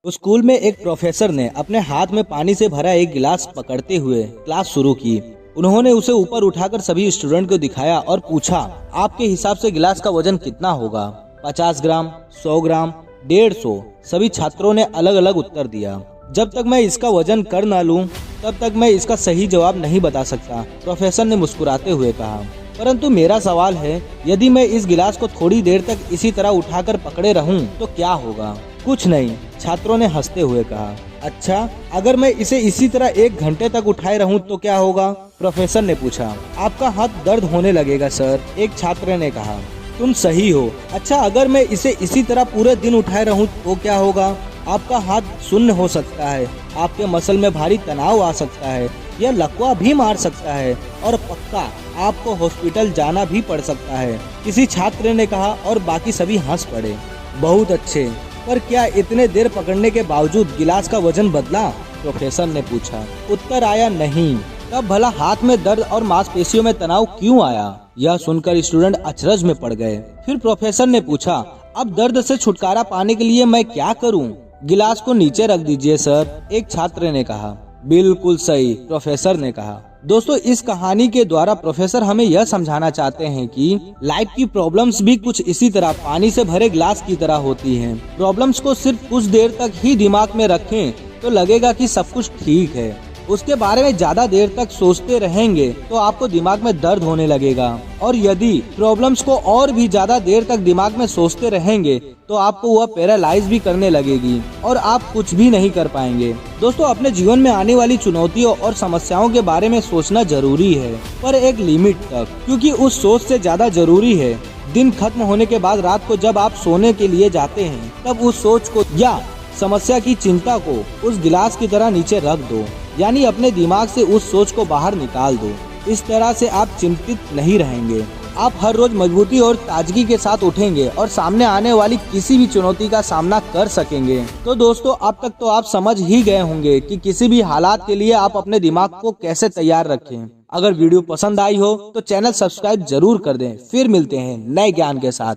School में एक professor ने अपने हाथ में पानी से भरा एक गिलास पकड़ते हुए क्लास शुरू की। उन्होंने उसे ऊपर उठाकर सभी स्टूडेंट को दिखाया और पूछा, आपके हिसाब से गिलास का वजन कितना होगा? 50 ग्राम, 100 ग्राम, 150। सभी छात्रों ने अलग अलग उत्तर दिया। जब तक मैं इसका वजन कर ना लूं, तब तक मैं इसका सही जवाब नहीं बता सकता, प्रोफेसर ने मुस्कुराते हुए कहा। परंतु मेरा सवाल है, यदि मैं इस गिलास को थोड़ी देर तक इसी तरह उठाकर पकड़े रहूं, तो क्या होगा? कुछ नहीं, छात्रों ने हंसते हुए कहा। अच्छा, अगर मैं इसे इसी तरह 1 घंटे तक उठाए रहूं तो क्या होगा? प्रोफेसर ने पूछा। आपका हाथ दर्द होने लगेगा सर, एक छात्र ने कहा। तुम सही हो। अच्छा, अगर मैं इसे इसी तरह पूरे दिन उठाए रहूं तो क्या होगा? आपका हाथ शून्य हो सकता है, आपके मसल में भारी तनाव आ सकता है, यह लकवा भी मार सकता है और पक्का आपको हॉस्पिटल जाना भी पड़ सकता है, किसी छात्र ने कहा और बाकी सभी हंस पड़े। बहुत अच्छे, पर क्या इतने देर पकड़ने के बावजूद गिलास का वजन बदला? प्रोफेसर ने पूछा। उत्तर आया नहीं। तब भला हाथ में दर्द और मांसपेशियों में तनाव क्यों आया? यह सुनकर स्टूडेंट अचरज में पड़ गए। फिर प्रोफेसर ने पूछा, अब दर्द से छुटकारा पाने के लिए मैं क्या करूं? गिलास को नीचे रख दीजिए सर, एक छात्र ने कहा। बिल्कुल सही, प्रोफेसर ने कहा। दोस्तों, इस कहानी के द्वारा प्रोफेसर हमें यह समझाना चाहते हैं कि लाइफ की प्रॉब्लम्स भी कुछ इसी तरह पानी से भरे ग्लास की तरह होती हैं। प्रॉब्लम्स को सिर्फ कुछ देर तक ही दिमाग में रखें तो लगेगा कि सब कुछ ठीक है। उसके बारे में ज्यादा देर तक सोचते रहेंगे तो आपको दिमाग में दर्द होने लगेगा, और यदि प्रॉब्लम्स को और भी ज्यादा देर तक दिमाग में सोचते रहेंगे तो आपको वह पैरालाइज भी करने लगेगी और आप कुछ भी नहीं कर पाएंगे। दोस्तों, अपने जीवन में आने वाली चुनौतियों और समस्याओं के बारे में सोचना जरूरी है, पर एक लिमिट तक, क्योंकि उस सोच से ज्यादा जरूरी है दिन खत्म होने के बाद रात को जब आप सोने के लिए जाते हैं, तब उस सोच को या समस्या की चिंता को उस गिलास की तरह नीचे रख दो, यानी अपने दिमाग से उस सोच को बाहर निकाल दो। इस तरह से आप चिंतित नहीं रहेंगे। आप हर रोज मजबूती और ताजगी के साथ उठेंगे और सामने आने वाली किसी भी चुनौती का सामना कर सकेंगे। तो दोस्तों, अब तक तो आप समझ ही गए होंगे कि किसी भी हालात के लिए आप अपने दिमाग को कैसे तैयार रखें। अगर वीडियो पसंद आई हो तो चैनल सब्सक्राइब जरूर कर दें। फिर मिलते हैं नए ज्ञान के साथ।